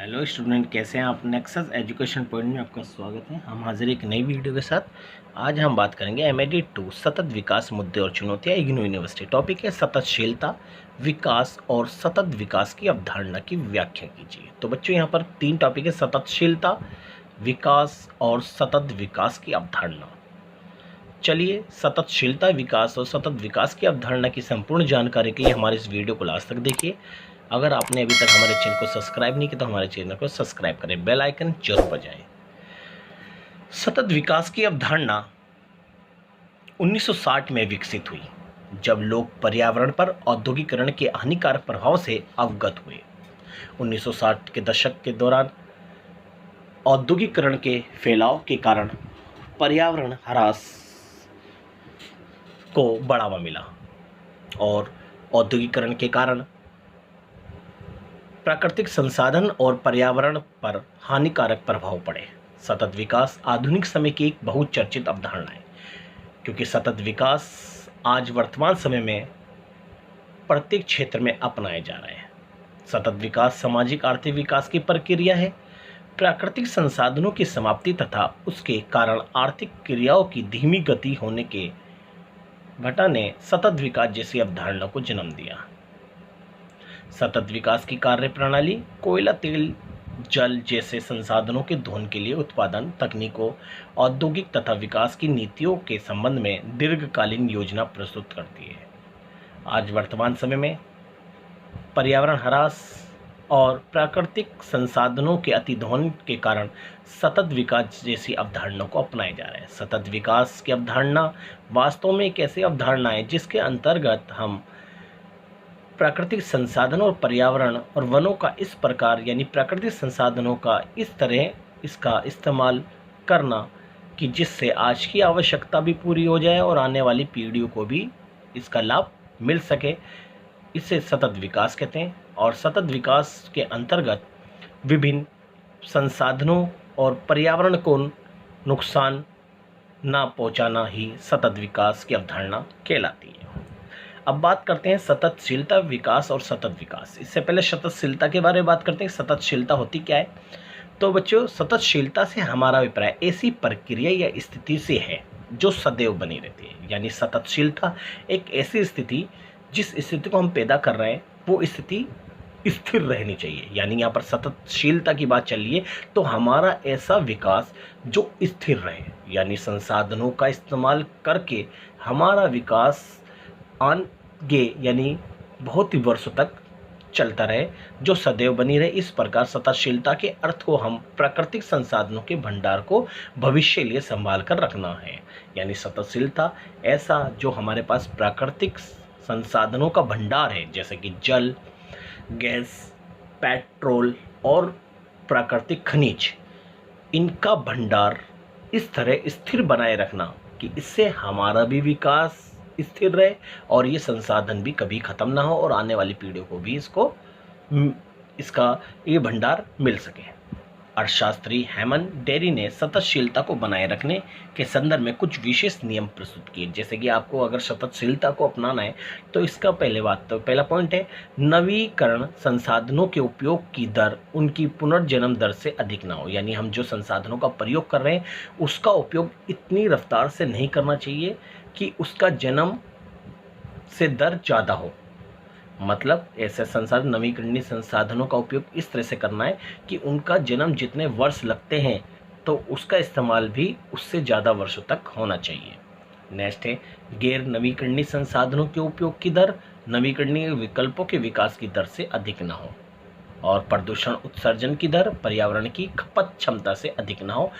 Hello student, कैसे हैं आप। नेक्सस एजुकेशन पॉइंट में आपका स्वागत है। हम हाजिर एक नई वीडियो के साथ। आज हम बात करेंगे एमएडी 2 सतत विकास मुद्दे और चुनौतियां, इग्नू यूनिवर्सिटी। टॉपिक है सततशीलता, विकास और सतत विकास की अवधारणा की व्याख्या कीजिए। तो बच्चों यहाँ पर 3 टॉपिक है, सततशीलता, विकास और सतत विकास की अवधारणा। चलिए, सततशीलता, विकास और सतत विकास की अवधारणा की संपूर्ण जानकारी के लिए हमारे इस वीडियो को लास्ट तक देखिए। अगर आपने अभी तक हमारे चैनल को सब्सक्राइब नहीं किया तो हमारे चैनल को सब्सक्राइब करें, बेल आइकन जरूर बजाएं। सतत विकास की अवधारणा 1960 में विकसित हुई, जब लोग पर्यावरण पर औद्योगिकरण के हानिकारक प्रभाव से अवगत हुए। 1960 के दशक के दौरान औद्योगिकरण के फैलाव के कारण पर्यावरण ह्रास को बढ़ावा मिला और औद्योगिकरण के कारण प्राकृतिक संसाधन और पर्यावरण पर हानिकारक प्रभाव पड़े। सतत विकास आधुनिक समय की एक बहुत चर्चित अवधारणा है, क्योंकि सतत विकास आज वर्तमान समय में प्रत्येक क्षेत्र में अपनाए जा रहे हैं। सतत विकास सामाजिक आर्थिक विकास की प्रक्रिया है। प्राकृतिक संसाधनों की समाप्ति तथा उसके कारण आर्थिक क्रियाओं की धीमी गति होने के घटा ने सतत विकास जैसी अवधारणा को जन्म दिया। सतत विकास की कार्य प्रणाली कोयला, तेल, जल जैसे संसाधनों के दोहन के लिए उत्पादन तकनीकों, औद्योगिक तथा विकास की नीतियों के संबंध में दीर्घकालीन योजना प्रस्तुत करती है। आज वर्तमान समय में पर्यावरण ह्रास और प्राकृतिक संसाधनों के अतिदोहन के कारण सतत विकास जैसी अवधारणा को अपनाया जा रहा है। सतत विकास की अवधारणा वास्तव में एक ऐसी अवधारणा है जिसके अंतर्गत हम प्राकृतिक संसाधनों और पर्यावरण और वनों का इस प्रकार, यानी प्राकृतिक संसाधनों का इस तरह इसका इस्तेमाल करना कि जिससे आज की आवश्यकता भी पूरी हो जाए और आने वाली पीढ़ियों को भी इसका लाभ मिल सके, इसे सतत विकास कहते हैं। और सतत विकास के अंतर्गत विभिन्न संसाधनों और पर्यावरण को नुकसान ना पहुंचाना ही सतत विकास की अवधारणा कहलाती है। अब बात करते हैं सततशीलता, विकास और सतत विकास। इससे पहले सततशीलता के बारे में बात करते हैं। सततशीलता होती क्या है? तो बच्चों, सततशीलता से हमारा अभिप्राय ऐसी प्रक्रिया या स्थिति से है जो सदैव बनी रहती है। यानी सततशीलता एक ऐसी स्थिति, जिस स्थिति को हम पैदा कर रहे हैं वो स्थिति स्थिर रहनी चाहिए। यानी यहाँ पर सततशीलता की बात चल रही है तो हमारा ऐसा विकास जो स्थिर रहे, यानी संसाधनों का इस्तेमाल करके हमारा विकास आगे यानी बहुत ही वर्षों तक चलता रहे, जो सदैव बनी रहे। इस प्रकार सततशीलता के अर्थ को हम प्राकृतिक संसाधनों के भंडार को भविष्य के लिए संभाल कर रखना है। यानी सततशीलता ऐसा जो हमारे पास प्राकृतिक संसाधनों का भंडार है, जैसे कि जल, गैस, पेट्रोल और प्राकृतिक खनिज, इनका भंडार इस तरह स्थिर बनाए रखना कि इससे हमारा भी विकास स्थिर रहे और ये संसाधन भी कभी ख़त्म ना हो और आने वाली पीढ़ियों को भी इसका ये भंडार मिल सके। अर्थशास्त्री हेमन डेरी ने सततशीलता को बनाए रखने के संदर्भ में कुछ विशेष नियम प्रस्तुत किए। जैसे कि आपको अगर सततशीलता को अपनाना है तो इसका पहला पॉइंट है, नवीकरण संसाधनों के उपयोग की दर उनकी पुनर्जन्म दर से अधिक ना हो। यानी हम जो संसाधनों का प्रयोग कर रहे हैं उसका उपयोग इतनी रफ्तार से नहीं करना चाहिए कि उसका जन्म से दर ज़्यादा हो। मतलब ऐसे संसाधन, नवीकरणीय संसाधनों का उपयोग इस तरह से करना है कि उनका जन्म जितने वर्ष लगते हैं तो उसका इस्तेमाल भी उससे ज़्यादा वर्षों तक होना चाहिए। नेक्स्ट है, गैर नवीकरणीय संसाधनों के उपयोग की दर नवीकरणीय विकल्पों के विकास की दर से अधिक ना हो, और प्रदूषण उत्सर्जन की दर पर्यावरण की खपत क्षमता से अधिक ना हो।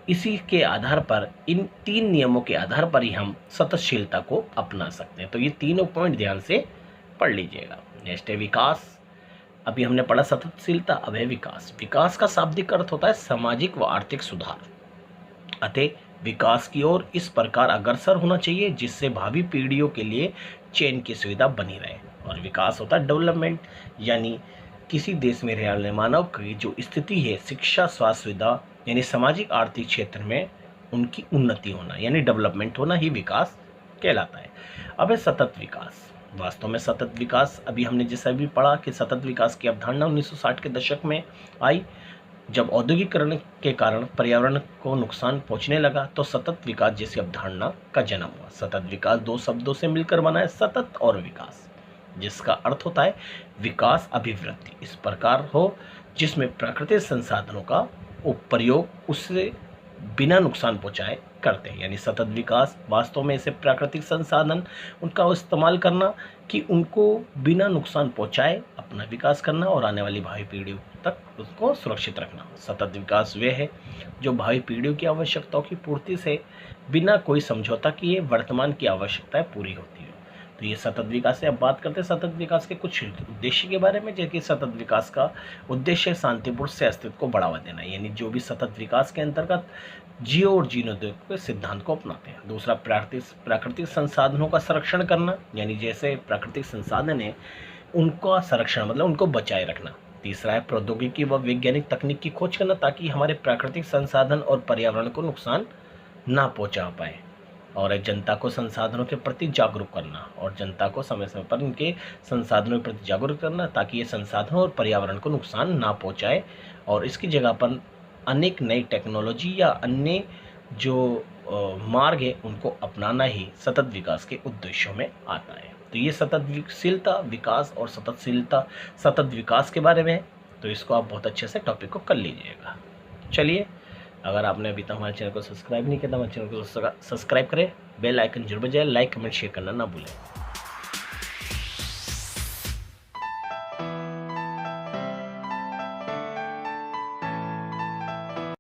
इसी के आधार पर, इन 3 नियमों के आधार पर ही हम सततशीलता को अपना सकते हैं। तो ये तीनों पॉइंट ध्यान से पढ़ लीजिएगा। नेक्स्ट है विकास। अभी हमने पढ़ा सततशीलता, अब है विकास। विकास का शाब्दिक अर्थ होता है सामाजिक व आर्थिक सुधार। अतः विकास की ओर इस प्रकार अग्रसर होना चाहिए जिससे भावी पीढ़ियों के लिए चयन की सुविधा बनी रहे। और विकास होता है डेवलपमेंट, यानी किसी देश में रहने वाले मानव की जो स्थिति है, शिक्षा, स्वास्थ्य सुविधा, यानी सामाजिक आर्थिक क्षेत्र में उनकी उन्नति होना, यानी डेवलपमेंट होना ही विकास कहलाता है। अब है सतत विकास। वास्तव में सतत विकास, अभी हमने जैसा भी पढ़ा कि सतत विकास की अवधारणा 1960 के दशक में आई। जब औद्योगिकरण के कारण पर्यावरण को नुकसान पहुंचने लगा तो सतत विकास जैसी अवधारणा का जन्म हुआ। सतत विकास दो शब्दों से मिलकर बना है, सतत और विकास, जिसका अर्थ होता है विकास अभिवृद्धि इस प्रकार हो जिसमें प्राकृतिक संसाधनों का प्रयोग उससे बिना नुकसान पहुंचाए करते हैं। यानी सतत विकास वास्तव में ऐसे प्राकृतिक संसाधन उनका इस्तेमाल करना कि उनको बिना नुकसान पहुंचाए अपना विकास करना और आने वाली भावी पीढ़ियों तक उसको सुरक्षित रखना। सतत विकास वे है जो भावी पीढ़ियों की आवश्यकताओं की पूर्ति से बिना कोई समझौता किए वर्तमान की आवश्यकताएं पूरी होती है। तो ये सतत विकास है। अब बात करते हैं सतत विकास के कुछ उद्देश्य के बारे में। जैसे कि सतत विकास का उद्देश्य शांतिपूर्ण से अस्तित्व को बढ़ावा देना, यानी जो भी सतत विकास के अंतर्गत जियो और जीनोदय के सिद्धांत को अपनाते हैं। दूसरा प्राकृतिक संसाधनों का संरक्षण करना, यानी जैसे प्राकृतिक संसाधन है उनका संरक्षण मतलब उनको बचाए रखना। तीसरा है प्रौद्योगिकी व वैज्ञानिक तकनीक की खोज करना ताकि हमारे प्राकृतिक संसाधन और पर्यावरण को नुकसान ना पहुंचा पाए। और जनता को संसाधनों के प्रति जागरूक करना और जनता को समय समय पर इनके संसाधनों के प्रति जागरूक करना ताकि ये संसाधनों और पर्यावरण को नुकसान ना पहुंचाए और इसकी जगह पर अनेक नई टेक्नोलॉजी या अन्य जो मार्ग है उनको अपनाना ही सतत विकास के उद्देश्यों में आता है। तो ये सततशीलता विकास और सतत विकास के बारे में है। तो इसको आप बहुत अच्छे से टॉपिक को कर लीजिएगा। चलिए, अगर आपने अभी तक हमारे चैनल को सब्सक्राइब नहीं किया तो हमारे चैनल को सब्सक्राइब करें, बेल आइकन जरूर बजाएं, लाइक कमेंट शेयर करना ना भूलें।